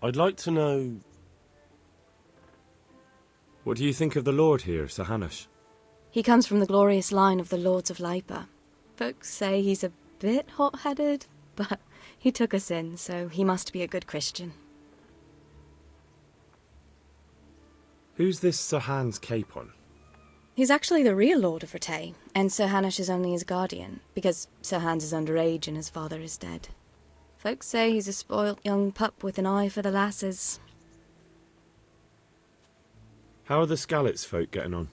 I'd like to know... What do you think of the Lord here, Sir Hanush? He comes from the glorious line of the Lords of Lipa. Folks say he's a bit hot-headed, but he took us in, so he must be a good Christian. Who's this Sir Hans Capon? He's actually the real Lord of Rattay, and Sir Hanush is only his guardian, because Sir Hans is underage and his father is dead. Folks say he's a spoilt young pup with an eye for the lasses. How are the Skalitz folk getting on?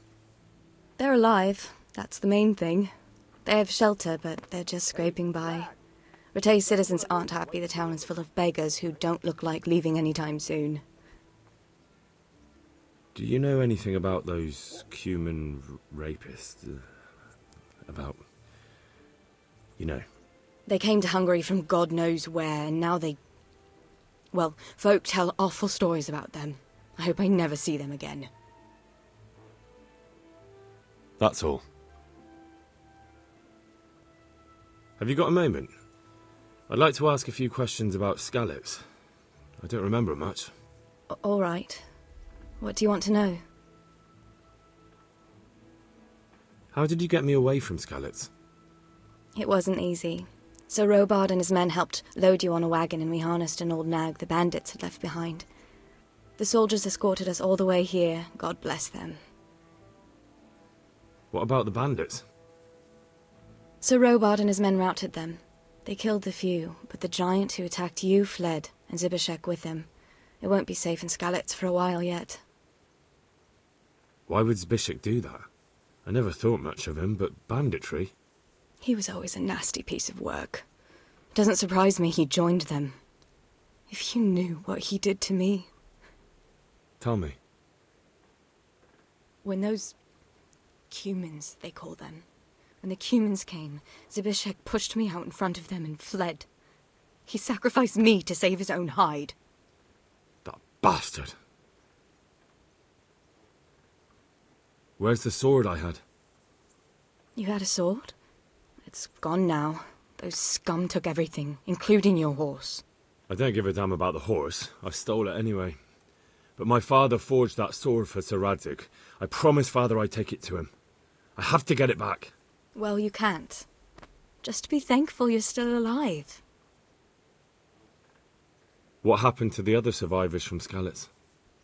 They're alive, that's the main thing. They have shelter, but they're just scraping by. Rattay citizens aren't happy the town is full of beggars who don't look like leaving anytime soon. Do you know anything about those human rapists? About... you know? They came to Hungary from God knows where, and now they... Well, folk tell awful stories about them. I hope I never see them again. That's all. Have you got a moment? I'd like to ask a few questions about Skalitz. I don't remember much. All right. What do you want to know? How did you get me away from Skalitz? It wasn't easy. Sir Robard and his men helped load you on a wagon, and we harnessed an old nag the bandits had left behind. The soldiers escorted us all the way here, God bless them. What about the bandits? Sir Robard and his men routed them. They killed the few, but the giant who attacked you fled, and Zibishek with him. It won't be safe in Skalitz for a while yet. Why would Zbyszek do that? I never thought much of him, but banditry? He was always a nasty piece of work. It doesn't surprise me he joined them. If you knew what he did to me. Tell me. When those... Cumans, they call them. When the Cumans came, Zbyszek pushed me out in front of them and fled. He sacrificed me to save his own hide. That bastard! Where's the sword I had? You had a sword? It's gone now. Those scum took everything, including your horse. I don't give a damn about the horse. I stole it anyway. But my father forged that sword for Sir Radzig. I promised father I'd take it to him. I have to get it back. Well, you can't. Just be thankful you're still alive. What happened to the other survivors from Skalitz?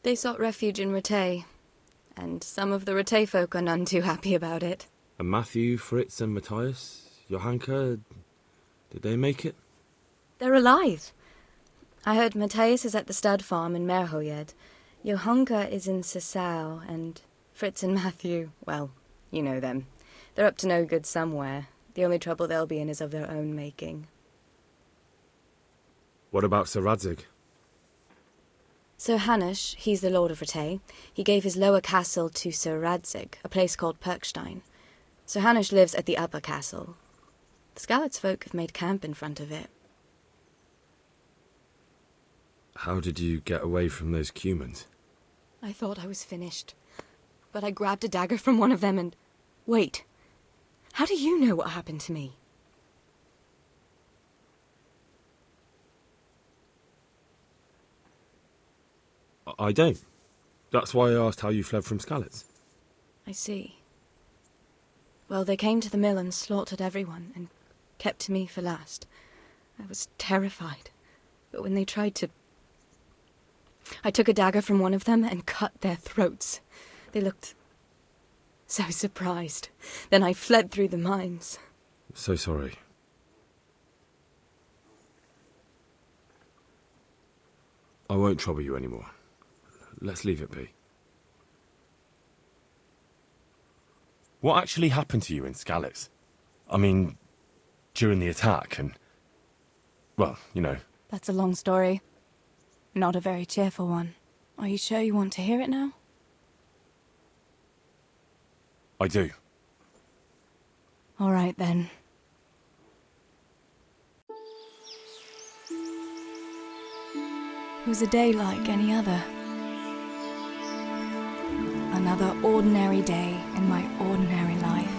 They sought refuge in Rattay, and some of the Rattay folk are none too happy about it. And Matthew, Fritz and Matthias? Johanka? Did they make it? They're alive. I heard Matthias is at the stud farm in Merhojed. Johanka is in Sasau, and Fritz and Matthew, well, you know them. They're up to no good somewhere. The only trouble they'll be in is of their own making. What about Sir Radzig? Sir Hanush, he's the Lord of Rattay. He gave his lower castle to Sir Radzig, a place called Perkstein. Sir Hanush lives at the upper castle. The Skalitz folk have made camp in front of it. How did you get away from those Cumans? I thought I was finished, but I grabbed a dagger from one of them and... Wait, how do you know what happened to me? I don't. That's why I asked how you fled from Skalitz. I see. Well, they came to the mill and slaughtered everyone, and kept me for last. I was terrified, but when they tried to... I took a dagger from one of them and cut their throats. They looked so surprised. Then I fled through the mines. So sorry. I won't trouble you anymore. Let's leave it be. What actually happened to you in Skalitz? I mean, during the attack and... well, you know. That's a long story. Not a very cheerful one. Are you sure you want to hear it now? I do. All right, then. It was a day like any other. Another ordinary day in my ordinary life.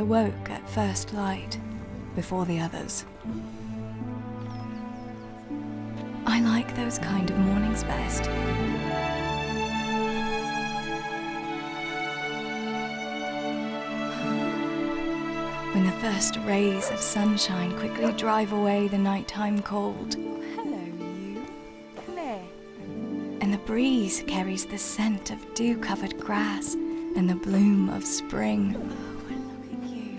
awoke at first light, before the others. I like those kind of mornings best. When the first rays of sunshine quickly drive away the nighttime cold. Hello, you. Come here. And the breeze carries the scent of dew-covered grass and the bloom of spring. Oh, look at you.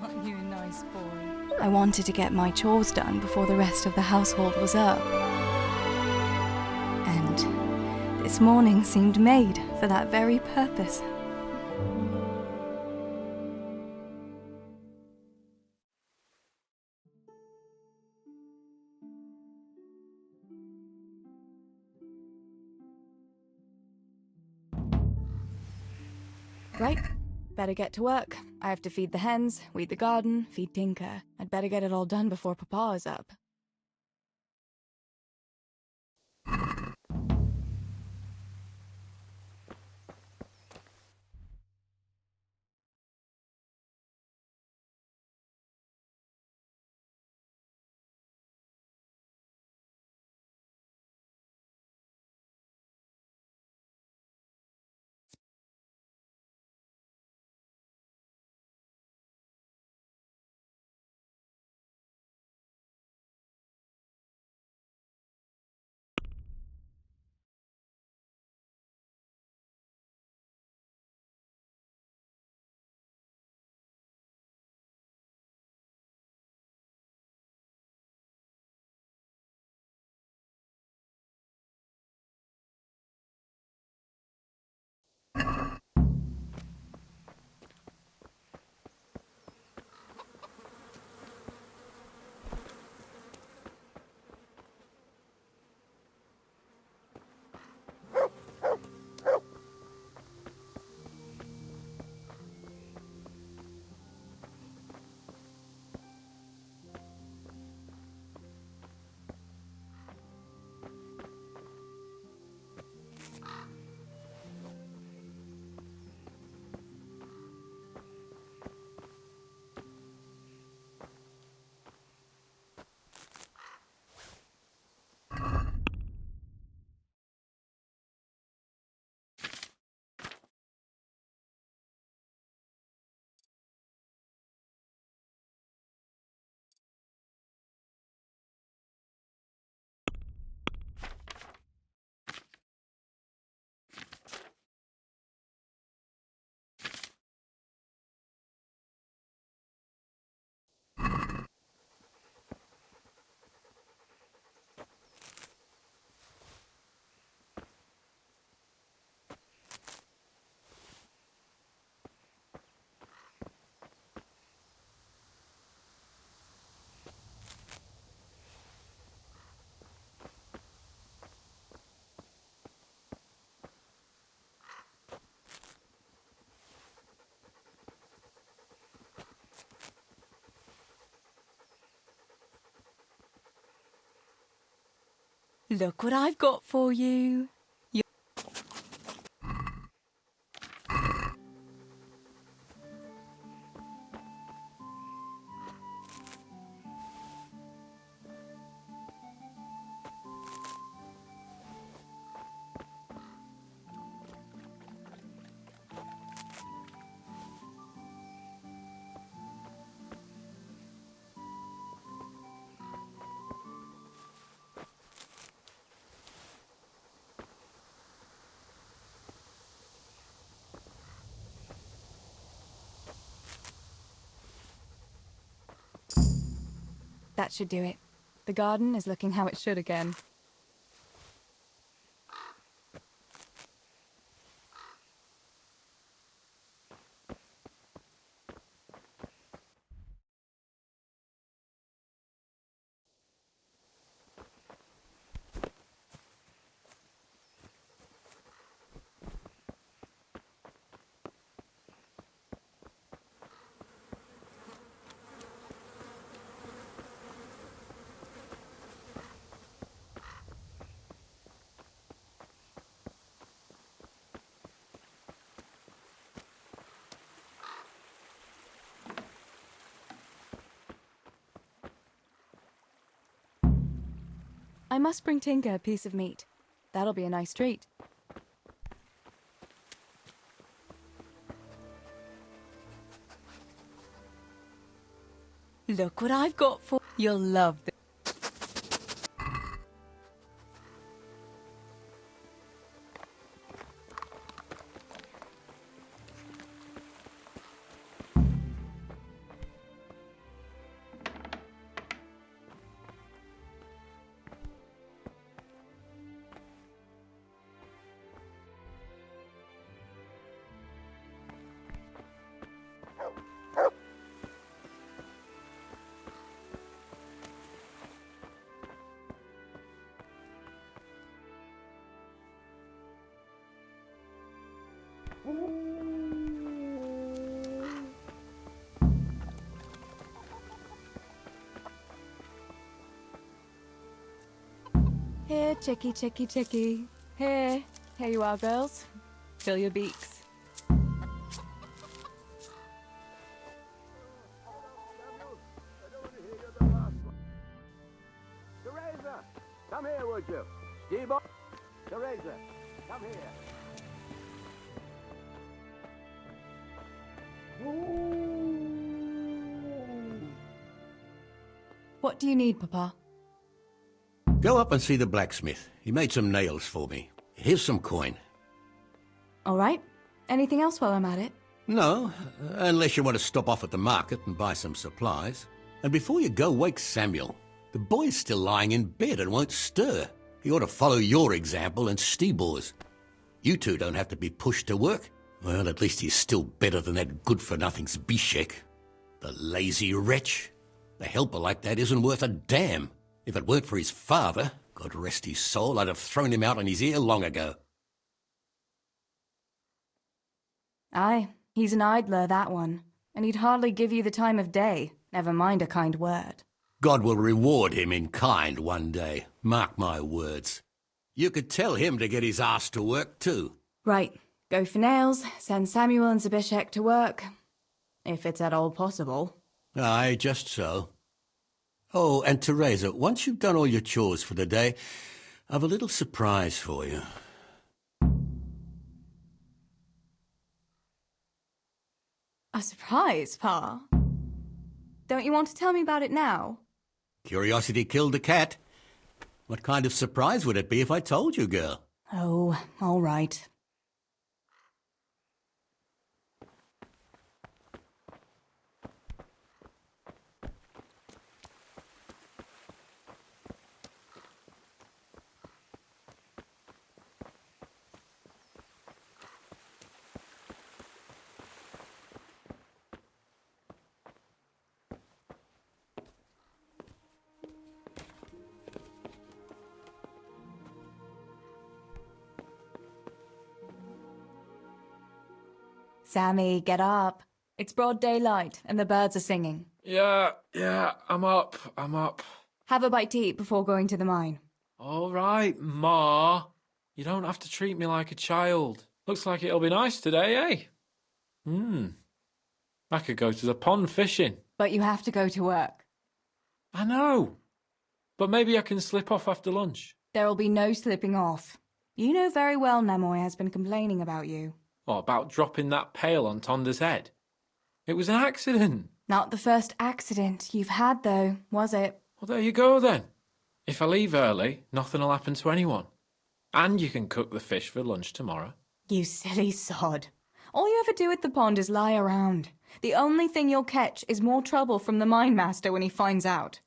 Aren't you a nice boy? I wanted to get my chores done before the rest of the household was up. And this morning seemed made for that very purpose. Right, better get to work. I have to feed the hens, weed the garden, feed Tinker. I'd better get it all done before Papa is up. Look what I've got for you. That should do it. The garden is looking how it should again. I must bring Tinker a piece of meat. That'll be a nice treat. Look what I've got for... You'll love this. Here, chickie, chickie, chickie. Here. Here you are, girls. Fill your beaks. Teresa, come here, would you? Steve-O? Teresa, come here. What do you need, Papa? Go up and see the blacksmith. He made some nails for me. Here's some coin. All right. Anything else while I'm at it? No, unless you want to stop off at the market and buy some supplies. And before you go, wake Samuel. The boy's still lying in bed and won't stir. He ought to follow your example and Stebor's. You two don't have to be pushed to work. Well, at least he's still better than that good-for-nothing's Bishek. The lazy wretch. A helper like that isn't worth a damn. If it weren't for his father, God rest his soul, I'd have thrown him out on his ear long ago. Aye, he's an idler, that one. And he'd hardly give you the time of day, never mind a kind word. God will reward him in kind one day, mark my words. You could tell him to get his ass to work too. Right, go for nails, send Samuel and Zabishek to work. If it's at all possible. Aye, just so. Oh, and Teresa, once you've done all your chores for the day, I've a little surprise for you. A surprise, Pa? Don't you want to tell me about it now? Curiosity killed the cat. What kind of surprise would it be if I told you, girl? Oh, all right. Sammy, get up. It's broad daylight and the birds are singing. Yeah, I'm up. Have a bite to eat before going to the mine. All right, Ma. You don't have to treat me like a child. Looks like it'll be nice today, eh? I could go to the pond fishing. But you have to go to work. I know. But maybe I can slip off after lunch. There'll be no slipping off. You know very well Nemoy has been complaining about you. What about dropping that pail on Tonda's head? It was an accident. Not the first accident you've had, though, was it? Well, there you go, then. If I leave early, nothing'll happen to anyone. And you can cook the fish for lunch tomorrow. You silly sod. All you ever do at the pond is lie around. The only thing you'll catch is more trouble from the mine master when he finds out.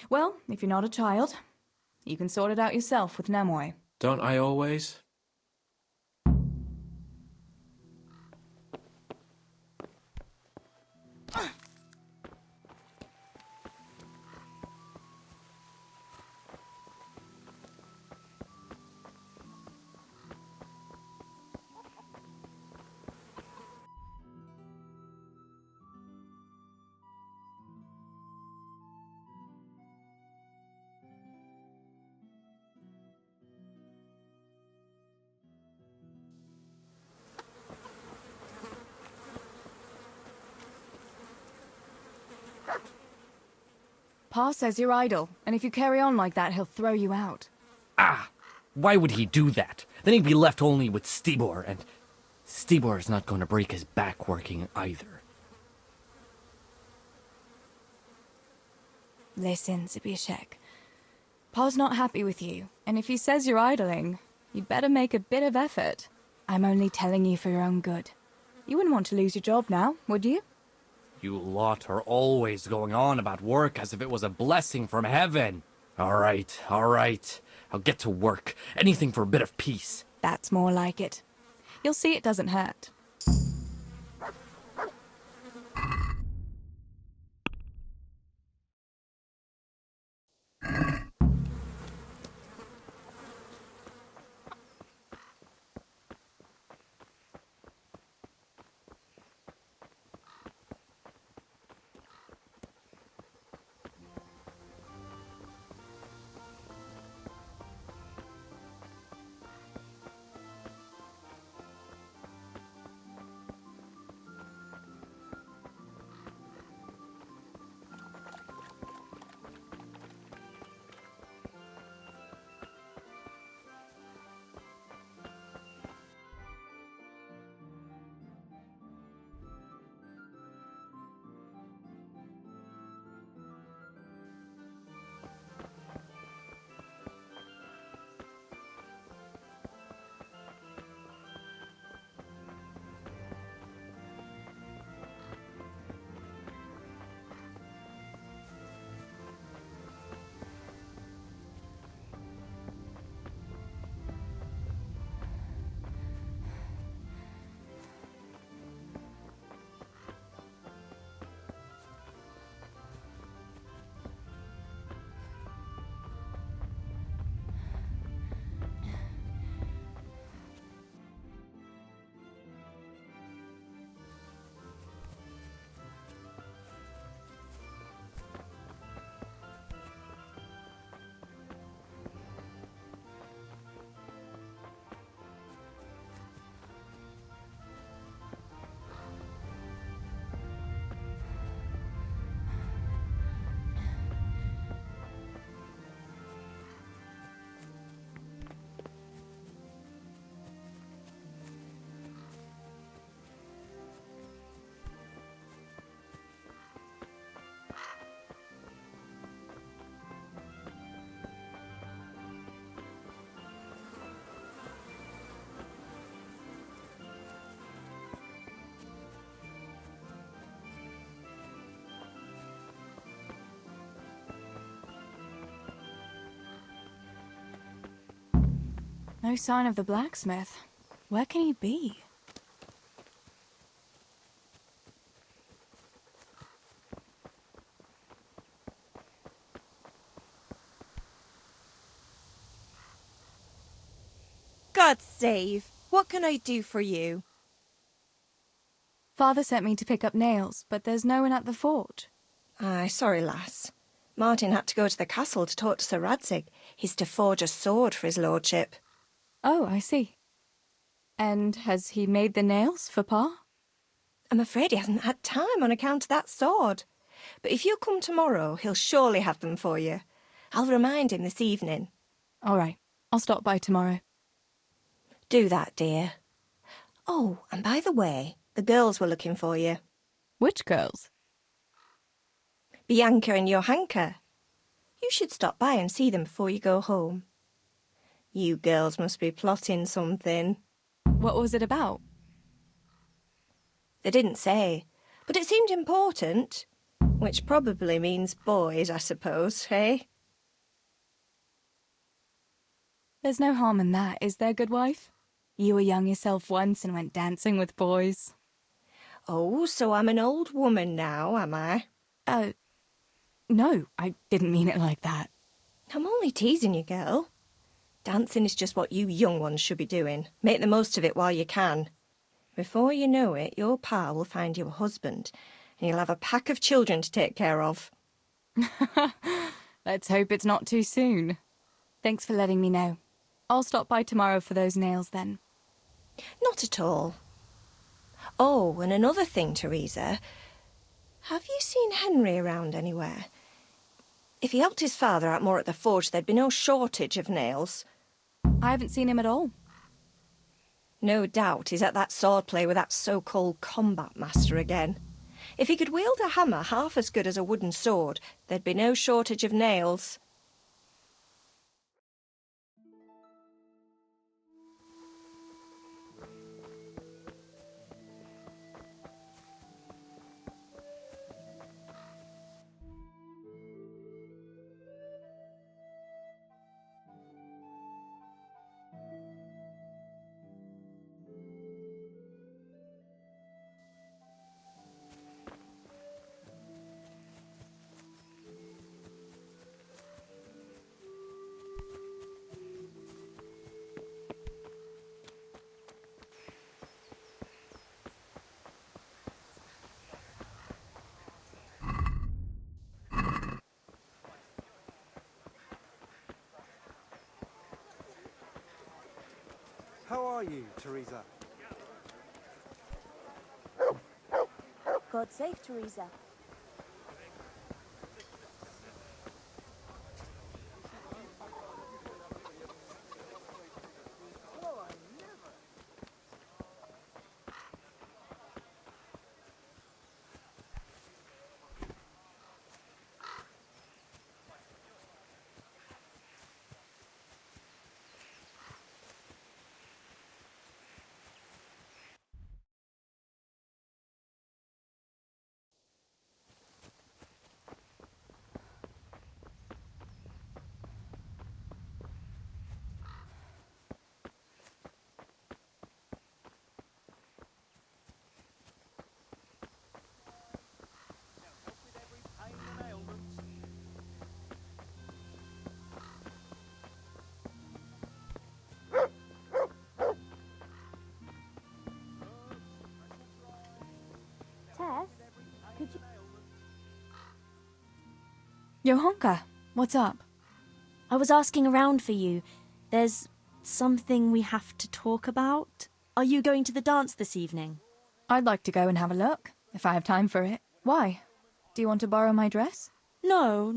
Well, if you're not a child, you can sort it out yourself with Nemoy. Don't I always? Pa says you're idle, and if you carry on like that, he'll throw you out. Ah! Why would he do that? Then he'd be left only with Stibor, and Stibor's not going to break his back working either. Listen, Zbyszek. Pa's not happy with you, and if he says you're idling, you'd better make a bit of effort. I'm only telling you for your own good. You wouldn't want to lose your job now, would you? You lot are always going on about work as if it was a blessing from heaven. All right. I'll get to work. Anything for a bit of peace. That's more like it. You'll see it doesn't hurt. No sign of the blacksmith. Where can he be? God save! What can I do for you? Father sent me to pick up nails, but there's no one at the forge. Aye, sorry, lass. Martin had to go to the castle to talk to Sir Radzig. He's to forge a sword for his lordship. Oh, I see. And has he made the nails for Pa? I'm afraid he hasn't had time on account of that sword. But if you come tomorrow, he'll surely have them for you. I'll remind him this evening. All right, I'll stop by tomorrow. Do that, dear. Oh, and by the way, the girls were looking for you. Which girls? Bianca and Johanka. You should stop by and see them before you go home. You girls must be plotting something. What was it about? They didn't say, but it seemed important. Which probably means boys, I suppose, eh? There's no harm in that, is there, good wife? You were young yourself once and went dancing with boys. Oh, so I'm an old woman now, am I? No, I didn't mean it like that. I'm only teasing you, girl. Dancing is just what you young ones should be doing. Make the most of it while you can. Before you know it, your pa will find you a husband, and you'll have a pack of children to take care of. Let's hope it's not too soon. Thanks for letting me know. I'll stop by tomorrow for those nails then. Not at all. Oh, and another thing, Teresa. Have you seen Henry around anywhere? If he helped his father out more at the forge, there'd be no shortage of nails. I haven't seen him at all. No doubt he's at that swordplay with that so-called combat master again. If he could wield a hammer half as good as a wooden sword, there'd be no shortage of nails. How are you, Teresa? God save Teresa. Tess, could you... Johanka, what's up? I was asking around for you. There's something we have to talk about. Are you going to the dance this evening? I'd like to go and have a look, if I have time for it. Why? Do you want to borrow my dress? No,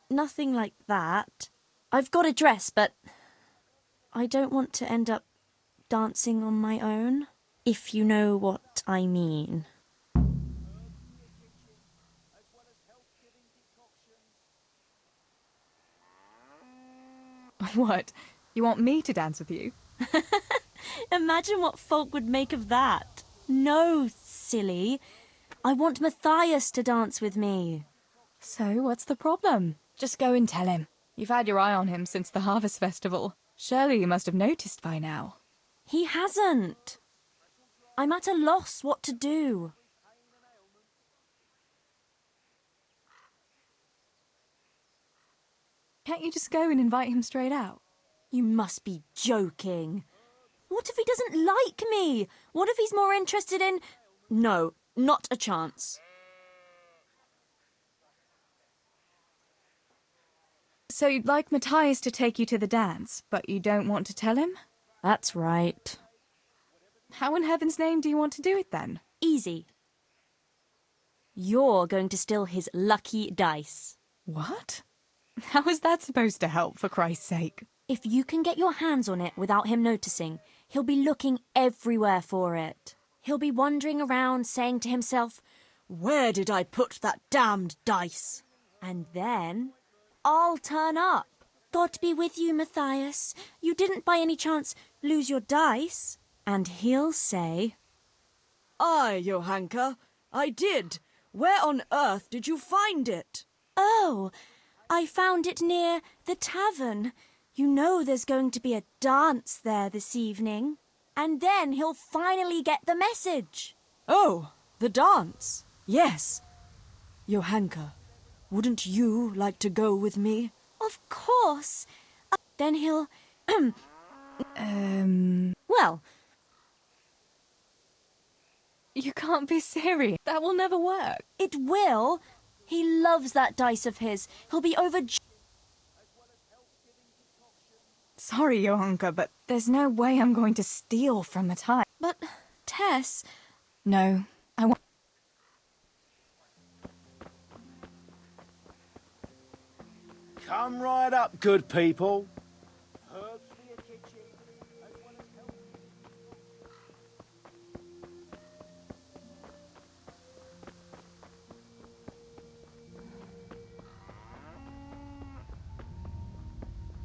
nothing like that. I've got a dress, but I don't want to end up dancing on my own, if you know what I mean. What? You want me to dance with you? Imagine what folk would make of that. No, silly. I want Matthias to dance with me. So, what's the problem? Just go and tell him. You've had your eye on him since the Harvest Festival. Surely you must have noticed by now. He hasn't. I'm at a loss what to do. Can't you just go and invite him straight out? You must be joking. What if he doesn't like me? What if he's more interested in... No, not a chance. So you'd like Matthias to take you to the dance, but you don't want to tell him? That's right. How in heaven's name do you want to do it then? Easy. You're going to steal his lucky dice. What? How is that supposed to help, for Christ's sake? If you can get your hands on it without him noticing, he'll be looking everywhere for it. He'll be wandering around saying to himself, "Where did I put that damned dice?" And then I'll turn up. God be with you, Matthias. You didn't by any chance lose your dice? And he'll say, "Aye, Johanka, I did. Where on earth did you find it?" "Oh, I found it near the tavern. You know there's going to be a dance there this evening." And then he'll finally get the message. "Oh, the dance? Yes. Johanka, wouldn't you like to go with me?" Of course. Then he'll... Well... You can't be serious. That will never work. It will. He loves that dice of his. He'll be overjoyed. Sorry, Johanka, but there's no way I'm going to steal from Matthias. But, Tess... No, I won't. Come right up, good people. Herbs for your kitchen, as well as help.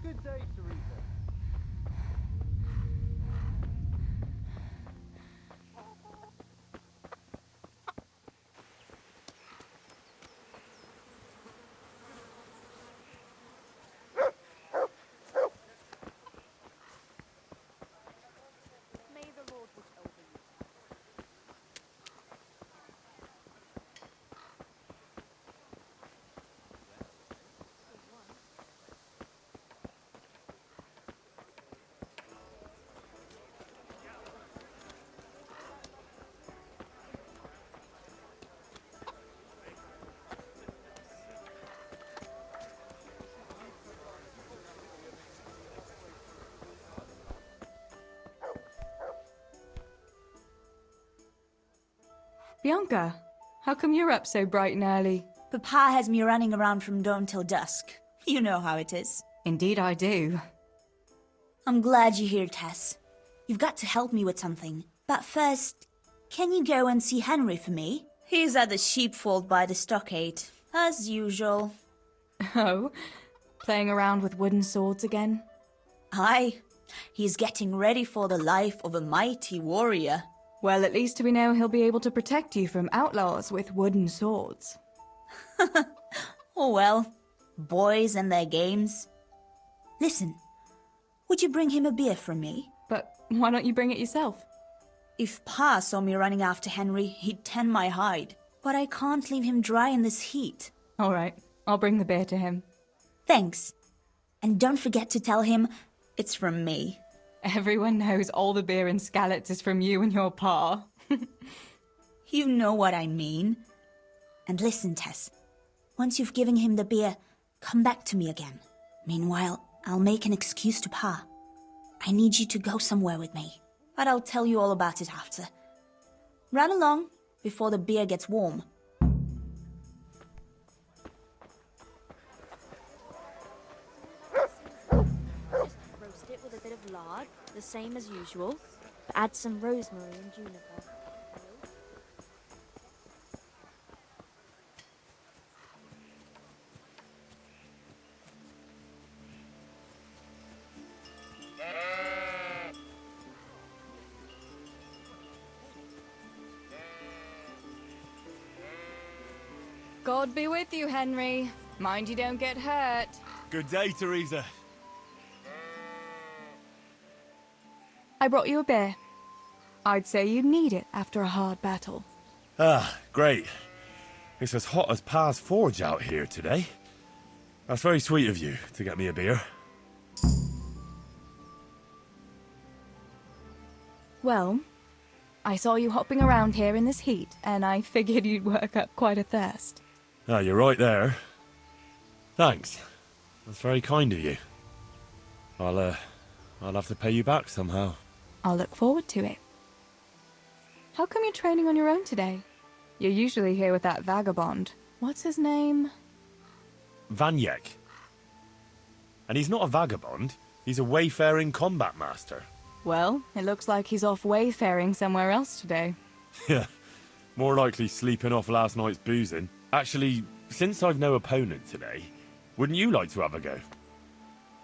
Good day, Teresa. May the Lord watch over you. Bianca, how come you're up so bright and early? Papa has me running around from dawn till dusk. You know how it is. Indeed I do. I'm glad you're here, Tess. You've got to help me with something. But first, can you go and see Henry for me? He's at the sheepfold by the stockade, as usual. Oh, playing around with wooden swords again? Aye, he's getting ready for the life of a mighty warrior. Well, at least we know he'll be able to protect you from outlaws with wooden swords. Oh well, boys and their games. Listen, would you bring him a beer from me? But why don't you bring it yourself? If Pa saw me running after Henry, he'd tan my hide. But I can't leave him dry in this heat. All right, I'll bring the beer to him. Thanks. And don't forget to tell him it's from me. Everyone knows all the beer in Skalitz is from you and your pa. You know what I mean. And listen, Tess. Once you've given him the beer, come back to me again. Meanwhile, I'll make an excuse to Pa. I need you to go somewhere with me. But I'll tell you all about it after. Run along before the beer gets warm. Just roast it with a bit of lard, the same as usual. Add some rosemary and juniper. God be with you, Henry. Mind you don't get hurt. Good day, Teresa. I brought you a beer. I'd say you'd need it after a hard battle. Ah, great. It's as hot as Pa's Forge out here today. That's very sweet of you to get me a beer. Well, I saw you hopping around here in this heat, and I figured you'd work up quite a thirst. Ah, you're right there. Thanks. That's very kind of you. I'll have to pay you back somehow. I'll look forward to it. How come you're training on your own today? You're usually here with that vagabond. What's his name? Vanyek. And he's not a vagabond. He's a wayfaring combat master. Well, it looks like he's off wayfaring somewhere else today. Yeah, more likely sleeping off last night's boozing. Actually, since I've no opponent today, wouldn't you like to have a go?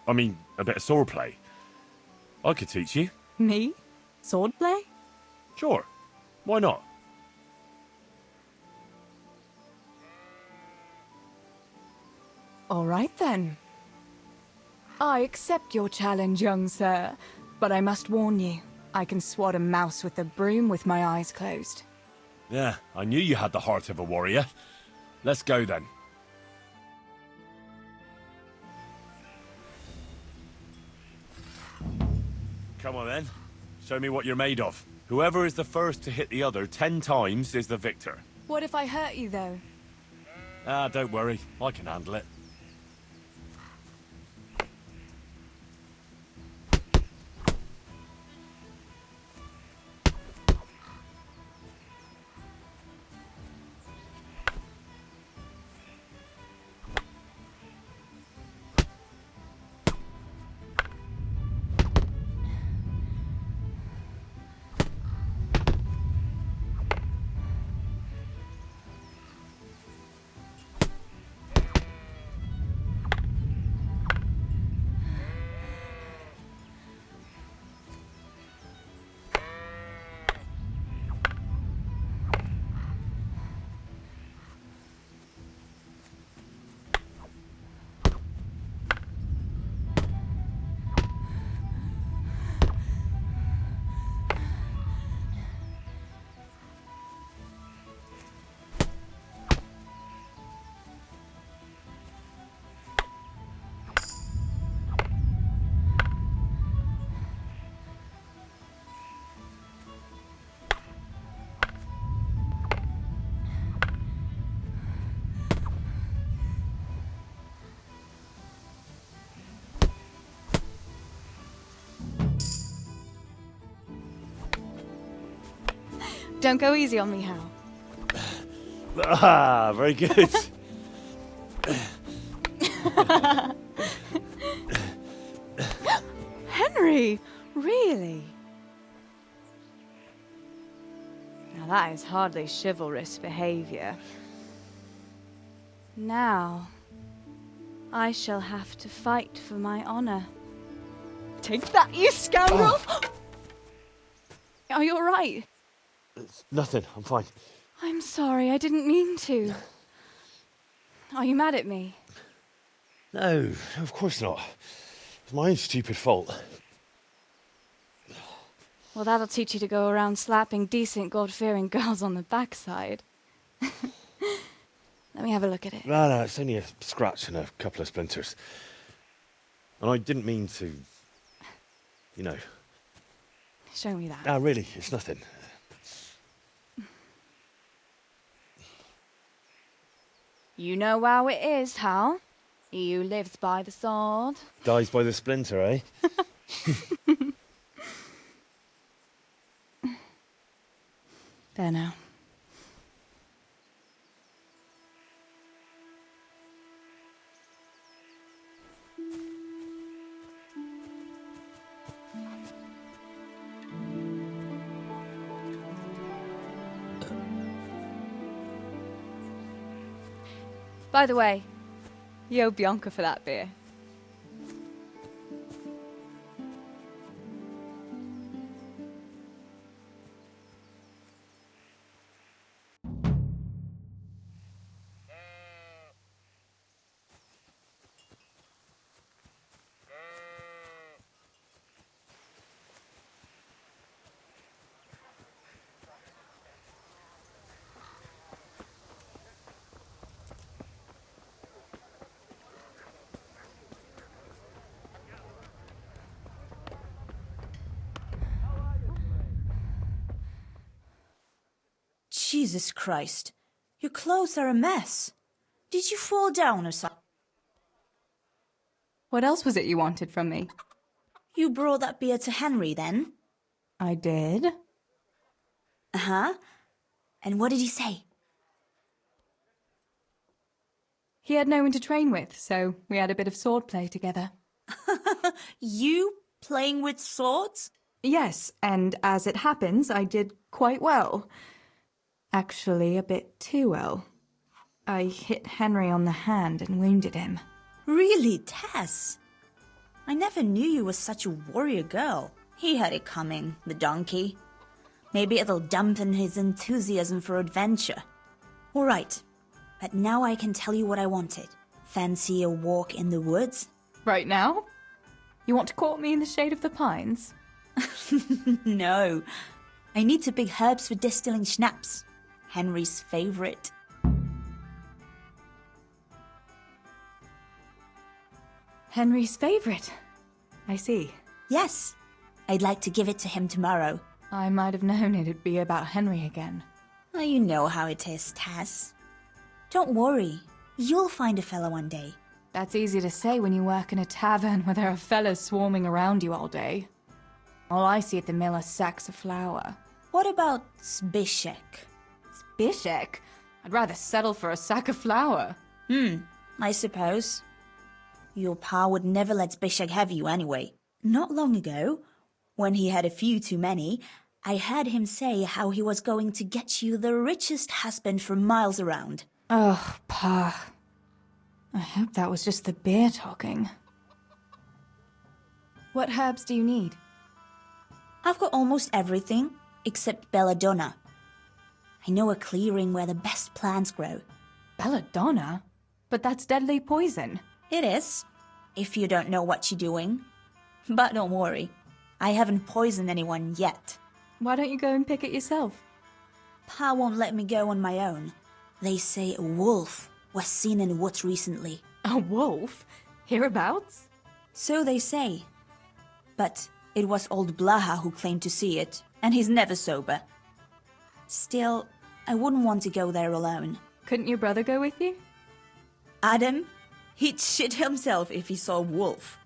I mean, a bit of swordplay. I could teach you. Me? Swordplay? Sure. Why not? All right then. I accept your challenge, young sir, but I must warn you, I can swat a mouse with a broom with my eyes closed. Yeah, I knew you had the heart of a warrior. Let's go then. Come on then. Show me what you're made of. Whoever is the first to hit the other 10 times is the victor. What if I hurt you, though? Ah, don't worry. I can handle it. Don't go easy on me, Hal. Ah, very good. Henry! Really? Now that is hardly chivalrous behavior. Now, I shall have to fight for my honor. Take that, you scoundrel! Are you alright? It's nothing, I'm fine. I'm sorry, I didn't mean to. Are you mad at me? No, of course not. It's my own stupid fault. Well, that'll teach you to go around slapping decent, God-fearing girls on the backside. Let me have a look at it. No, it's only a scratch and a couple of splinters. And I didn't mean to, you know. Show me that. No, really, it's nothing. You know how it is, Hal. He who lives by the sword Dies by the splinter, eh? There now. By the way, you owe Bianca for that beer. Jesus Christ. Your clothes are a mess. Did you fall down or something? What else was it you wanted from me? You brought that beer to Henry then? I did. Uh-huh. And what did he say? He had no one to train with, so we had a bit of swordplay together. You playing with swords? Yes, and as it happens, I did quite well. Actually, a bit too well. I hit Henry on the hand and wounded him. Really, Tess? I never knew you were such a warrior girl. He had it coming, the donkey. Maybe it'll dampen his enthusiasm for adventure. All right, but now I can tell you what I wanted. Fancy a walk in the woods? Right now? You want to court me in the shade of the pines? No. I need to pick herbs for distilling schnapps. Henry's favorite. Henry's favorite? I see. Yes. I'd like to give it to him tomorrow. I might have known it'd be about Henry again. Oh, you know how it is, Tess. Don't worry. You'll find a fella one day. That's easy to say when you work in a tavern where there are fellas swarming around you all day. All I see at the mill are sacks of flour. What about Zbyszek? Zbyszek? I'd rather settle for a sack of flour. I suppose. Your pa would never let Zbyszek have you anyway. Not long ago, when he had a few too many, I heard him say how he was going to get you the richest husband for miles around. Oh, Pa. I hope that was just the beer talking. What herbs do you need? I've got almost everything, except belladonna. I know a clearing where the best plants grow. Belladonna? But that's deadly poison. It is, if you don't know what you're doing. But don't worry, I haven't poisoned anyone yet. Why don't you go and pick it yourself? Pa won't let me go on my own. They say a wolf was seen in the woods recently. A wolf? Hereabouts? So they say. But it was old Blaha who claimed to see it, and he's never sober. Still, I wouldn't want to go there alone. Couldn't your brother go with you? Adam? He'd shit himself if he saw a wolf.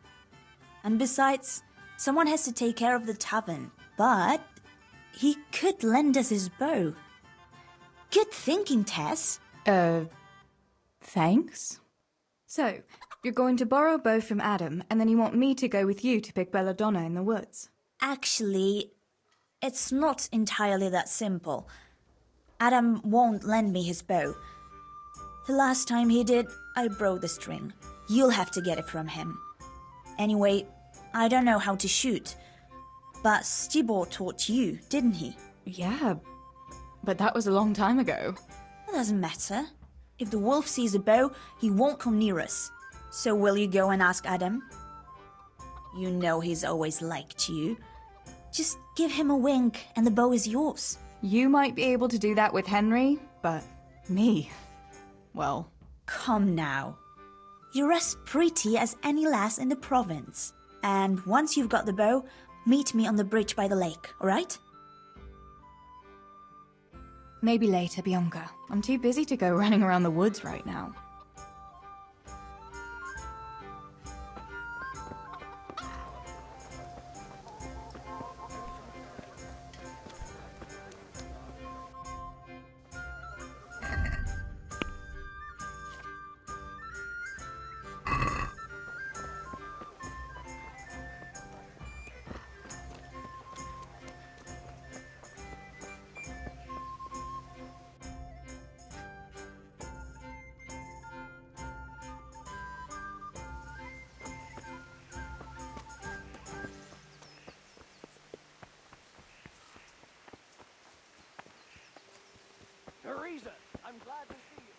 And besides, someone has to take care of the tavern. But he could lend us his bow. Good thinking, Tess. Thanks. So, you're going to borrow a bow from Adam, and then you want me to go with you to pick belladonna in the woods? Actually, it's not entirely that simple. Adam won't lend me his bow. The last time he did, I broke the string. You'll have to get it from him. Anyway, I don't know how to shoot. But Stibor taught you, didn't he? Yeah, but that was a long time ago. It doesn't matter. If the wolf sees a bow, he won't come near us. So will you go and ask Adam? You know he's always liked you. Just give him a wink and the bow is yours. You might be able to do that with Henry, but me, well... Come now. You're as pretty as any lass in the province. And once you've got the bow, meet me on the bridge by the lake, alright? Maybe later, Bianca. I'm too busy to go running around the woods right now. Teresa, I'm glad to see you.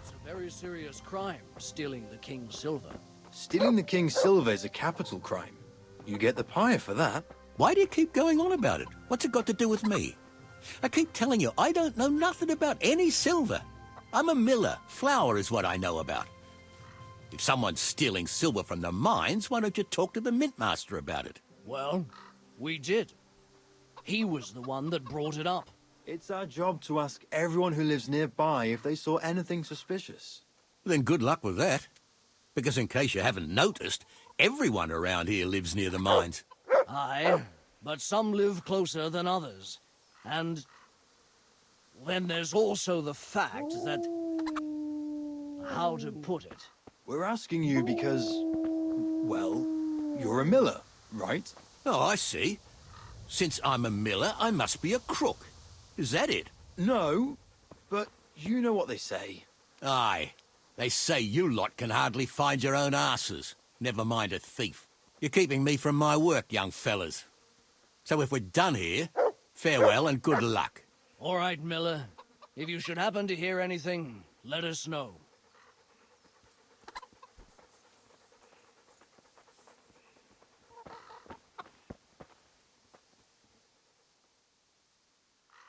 It's a very serious crime, stealing the king's silver. Stealing the king's silver is a capital crime. You get the pyre for that. Why do you keep going on about it? What's it got to do with me? I keep telling you, I don't know nothing about any silver. I'm a miller. Flour is what I know about. If someone's stealing silver from the mines, why don't you talk to the mintmaster about it? Well, we did. He was the one that brought it up. It's our job to ask everyone who lives nearby if they saw anything suspicious. Then good luck with that. Because in case you haven't noticed, everyone around here lives near the mines. Aye, but some live closer than others. And then there's also the fact that... how to put it? We're asking you because, well, you're a miller, right? Oh, I see. Since I'm a miller, I must be a crook. Is that it? No, but you know what they say. Aye. They say you lot can hardly find your own asses. Never mind a thief. You're keeping me from my work, young fellas. So if we're done here, farewell and good luck. All right, Miller. If you should happen to hear anything, let us know.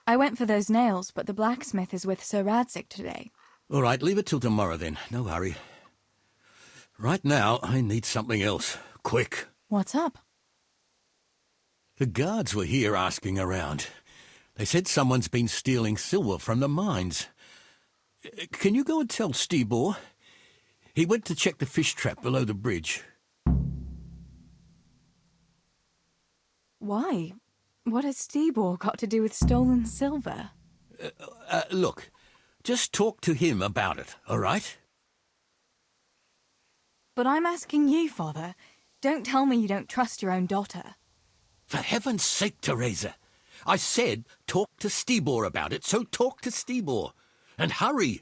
I went for those nails, but the blacksmith is with Sir Radzik today. All right, leave it till tomorrow then. No hurry. Right now, I need something else. Quick. What's up? The guards were here asking around. They said someone's been stealing silver from the mines. Can you go and tell Stibor? He went to check the fish trap below the bridge. Why? What has Stibor got to do with stolen silver? Look, just talk to him about it, all right? But I'm asking you, Father. Don't tell me you don't trust your own daughter. For heaven's sake, Teresa. I said talk to Stibor about it, so talk to Stibor. And hurry.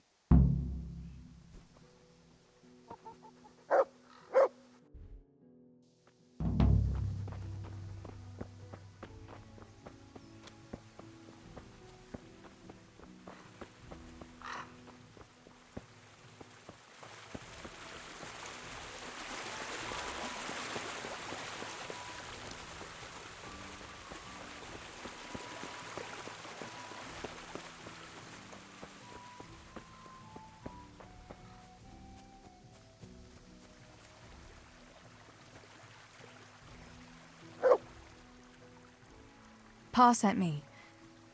Pa sent me.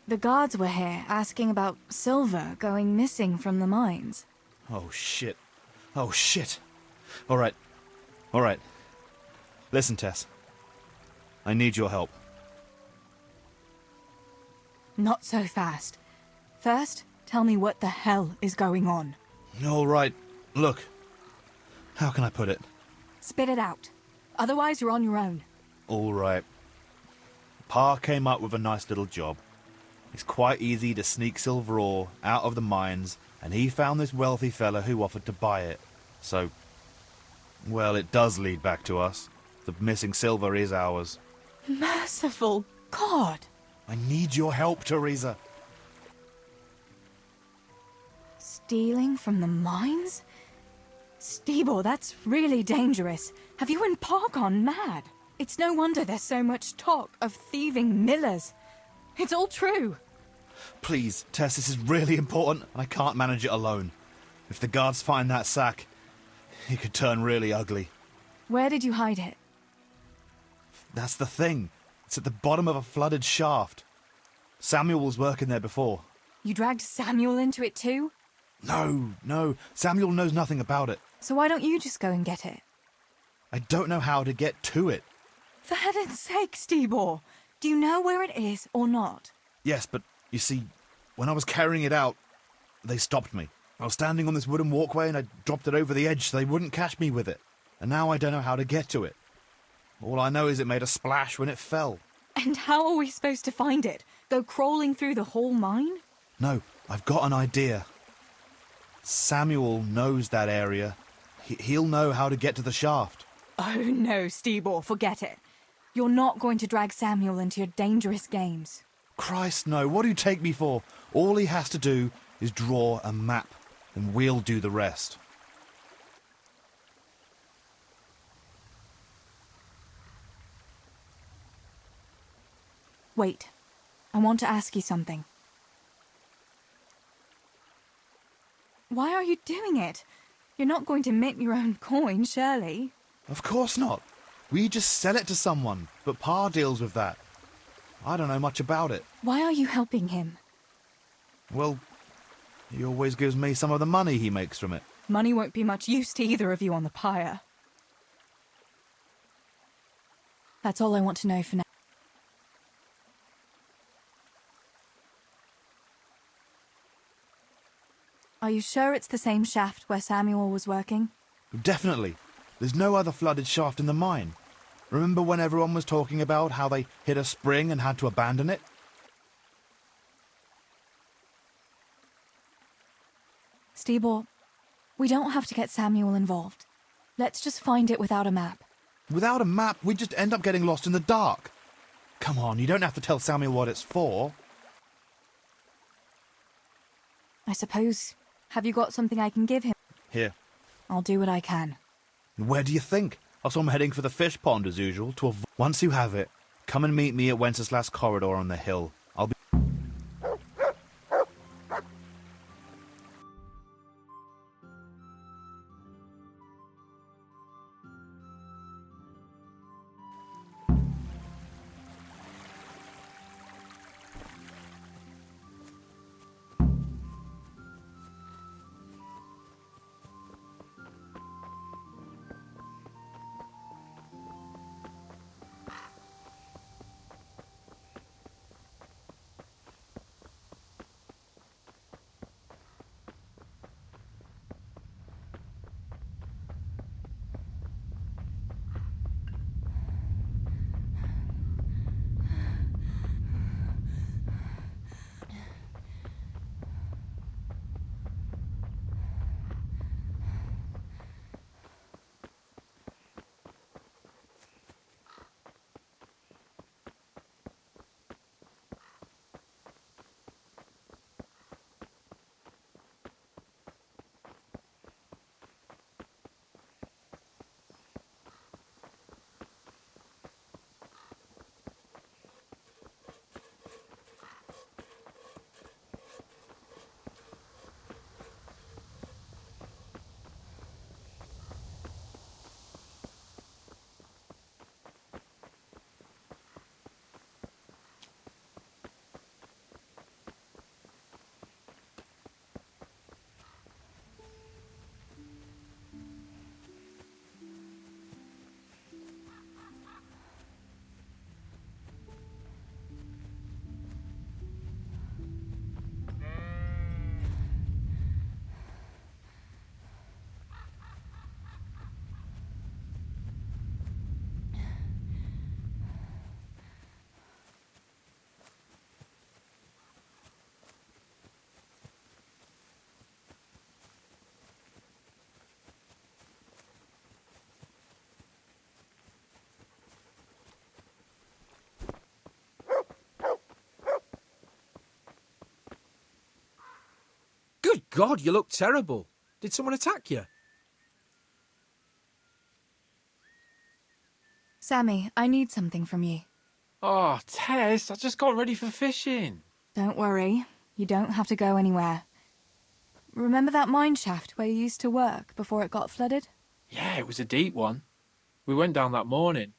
The guards were here asking about silver going missing from the mines. Oh, shit. Oh, shit. All right. All right. Listen, Tess. I need your help. Not so fast. First, tell me what the hell is going on. All right. Look. How can I put it? Spit it out. Otherwise, you're on your own. All right. Pa came up with a nice little job. It's quite easy to sneak silver ore out of the mines, and he found this wealthy fella who offered to buy it. So, well, it does lead back to us. The missing silver is ours. Merciful God! I need your help, Teresa. Stealing from the mines? Stibor, that's really dangerous. Have you and Pa gone mad? It's no wonder there's so much talk of thieving millers. It's all true. Please, Tess, this is really important, and I can't manage it alone. If the guards find that sack, it could turn really ugly. Where did you hide it? That's the thing. It's at the bottom of a flooded shaft. Samuel was working there before. You dragged Samuel into it too? No. Samuel knows nothing about it. So why don't you just go and get it? I don't know how to get to it. For heaven's sake, Stibor! Do you know where it is or not? Yes, but you see, when I was carrying it out, they stopped me. I was standing on this wooden walkway and I dropped it over the edge so they wouldn't catch me with it. And now I don't know how to get to it. All I know is it made a splash when it fell. And how are we supposed to find it? Go crawling through the whole mine? No, I've got an idea. Samuel knows that area. He'll know how to get to the shaft. Oh no, Stibor, forget it. You're not going to drag Samuel into your dangerous games. Christ, no. What do you take me for? All he has to do is draw a map, and we'll do the rest. Wait. I want to ask you something. Why are you doing it? You're not going to mint your own coin, surely? Of course not. We just sell it to someone, but Pa deals with that. I don't know much about it. Why are you helping him? Well, he always gives me some of the money he makes from it. Money won't be much use to either of you on the pyre. That's all I want to know for now. Are you sure it's the same shaft where Samuel was working? Definitely. There's no other flooded shaft in the mine. Remember when everyone was talking about how they hit a spring and had to abandon it? Stibor, we don't have to get Samuel involved. Let's just find it without a map. Without a map, we'd just end up getting lost in the dark. Come on, you don't have to tell Samuel what it's for. I suppose. Have you got something I can give him? Here. I'll do what I can. Where do you think? I'm heading for the fish pond as usual. Once you have it, come and meet me at Wenceslas Corridor on the hill. I'll be... Good God, you look terrible. Did someone attack you? Sammy, I need something from you. Oh, Tess, I just got ready for fishing. Don't worry. You don't have to go anywhere. Remember that mine shaft where you used to work before it got flooded? Yeah, it was a deep one. We went down that morning,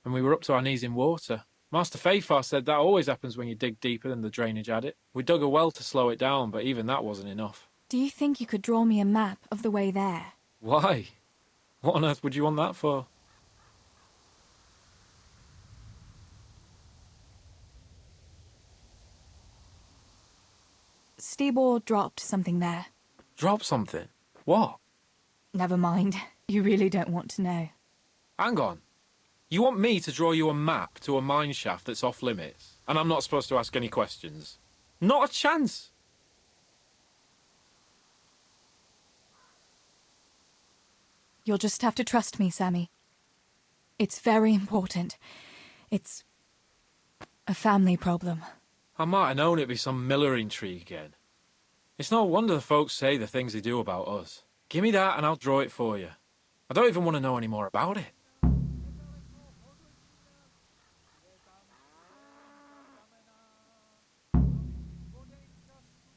and we were up to our knees in water. Master Fafar said that always happens when you dig deeper than the drainage had it. We dug a well to slow it down, but even that wasn't enough. Do you think you could draw me a map of the way there? Why? What on earth would you want that for? Stibor dropped something there. Drop something? What? Never mind. You really don't want to know. Hang on. You want me to draw you a map to a mine shaft that's off limits, and I'm not supposed to ask any questions? Not a chance! You'll just have to trust me, Sammy. It's very important. It's a family problem. I might have known it'd be some Miller intrigue again. It's no wonder the folks say the things they do about us. Give me that and I'll draw it for you. I don't even want to know any more about it.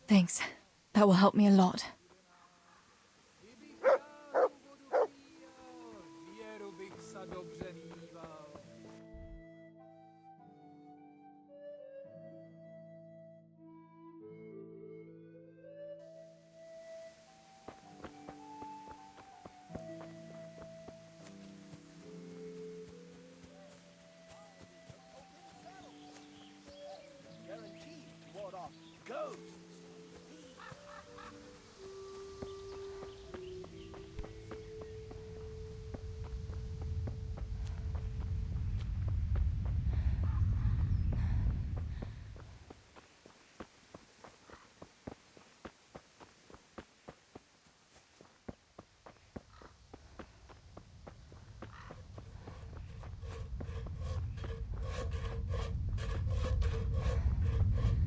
Thanks. That will help me a lot.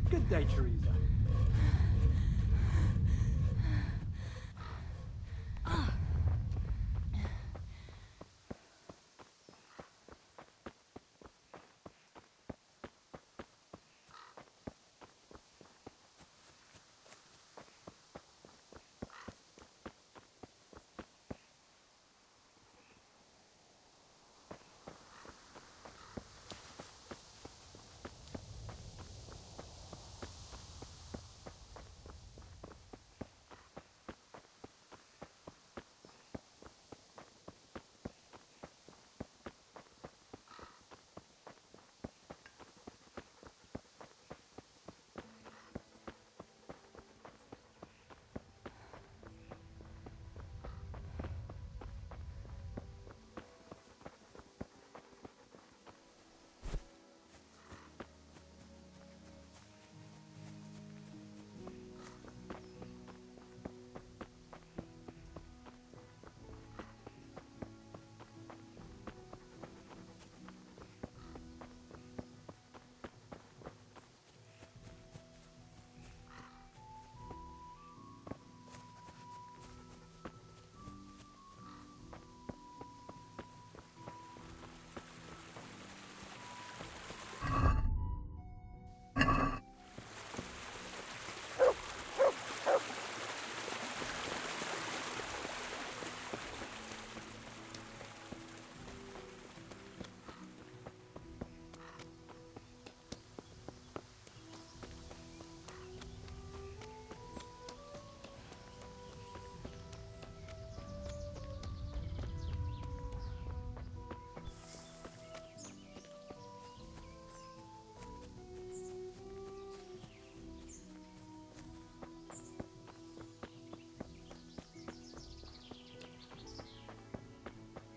Good day, Teresa.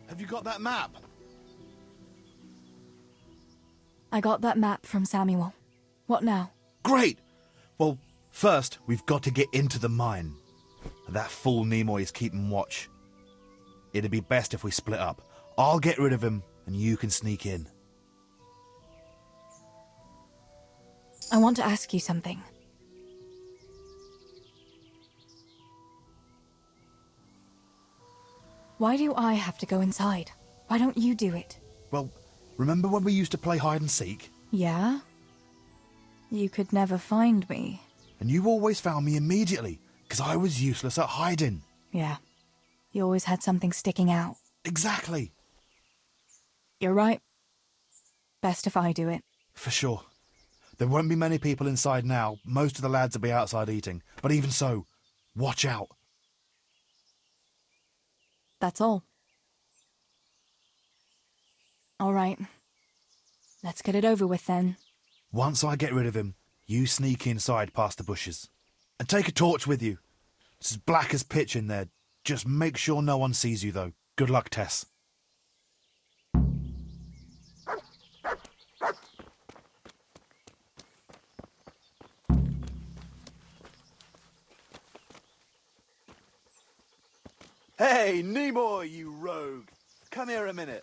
Have you got that map? I got that map from Samuel. What now? Great! Well, first, we've got to get into the mine. That fool Nimoy is keeping watch. It'd be best if we split up. I'll get rid of him, and you can sneak in. I want to ask you something. Why do I have to go inside? Why don't you do it? Well, remember when we used to play hide and seek? Yeah? You could never find me. And you always found me immediately, because I was useless at hiding. Yeah. You always had something sticking out. Exactly. You're right. Best if I do it. For sure. There won't be many people inside now. Most of the lads will be outside eating. But even so, watch out. That's all. All right. Let's get it over with then. Once I get rid of him, you sneak inside past the bushes. And take a torch with you. It's as black as pitch in there. Just make sure no one sees you, though. Good luck, Tess. Hey, Nimoy, you rogue! Come here a minute.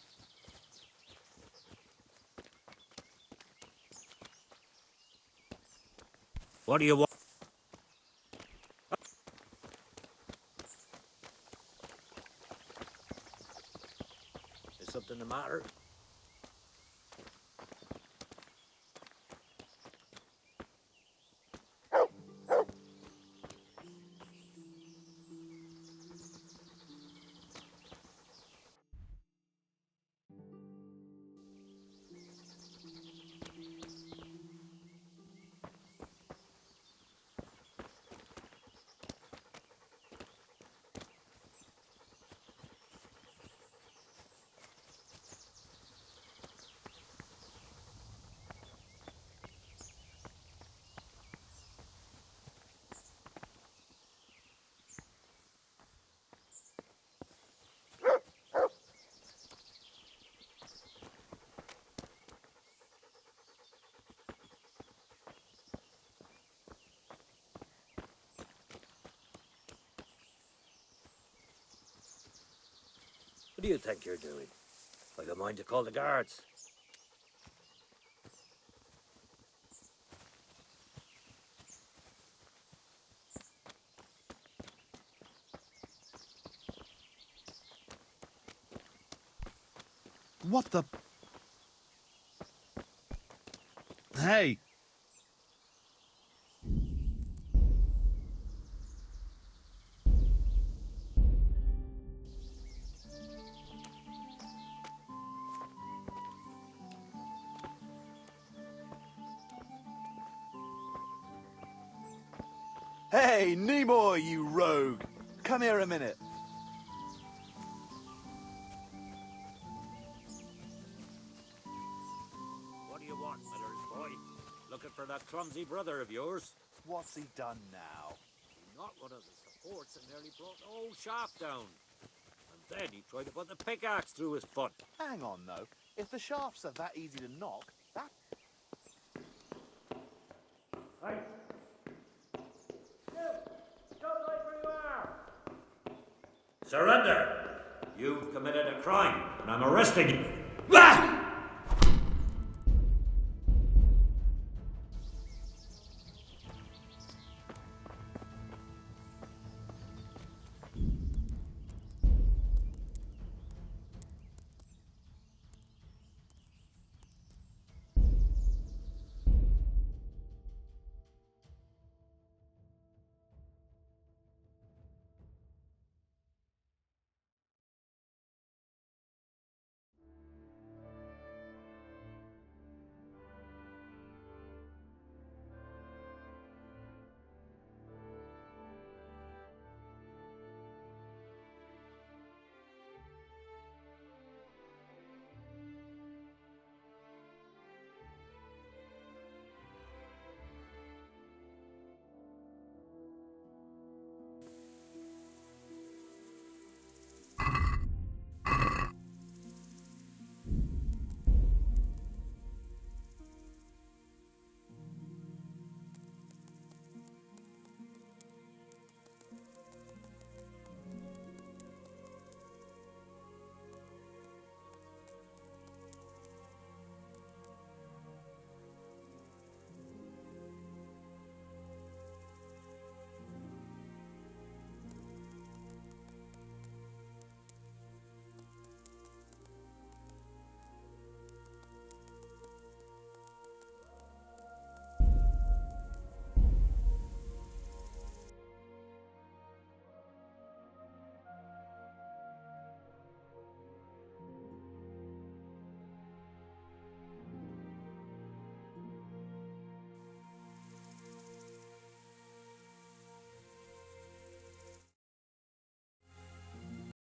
What do you want? Is something the matter? What do you think you're doing? I've a mind to call the guards. What the... Hey! Hey, Nimoy, you rogue! Come here a minute. What do you want, Miller's boy? Looking for that clumsy brother of yours? What's he done now? He knocked one of the supports and nearly brought the whole shaft down. And then he tried to put the pickaxe through his foot. Hang on, though. If the shafts are that easy to knock, that... Hey! Stop right where you are! Surrender! You've committed a crime, and I'm arresting you. Ah!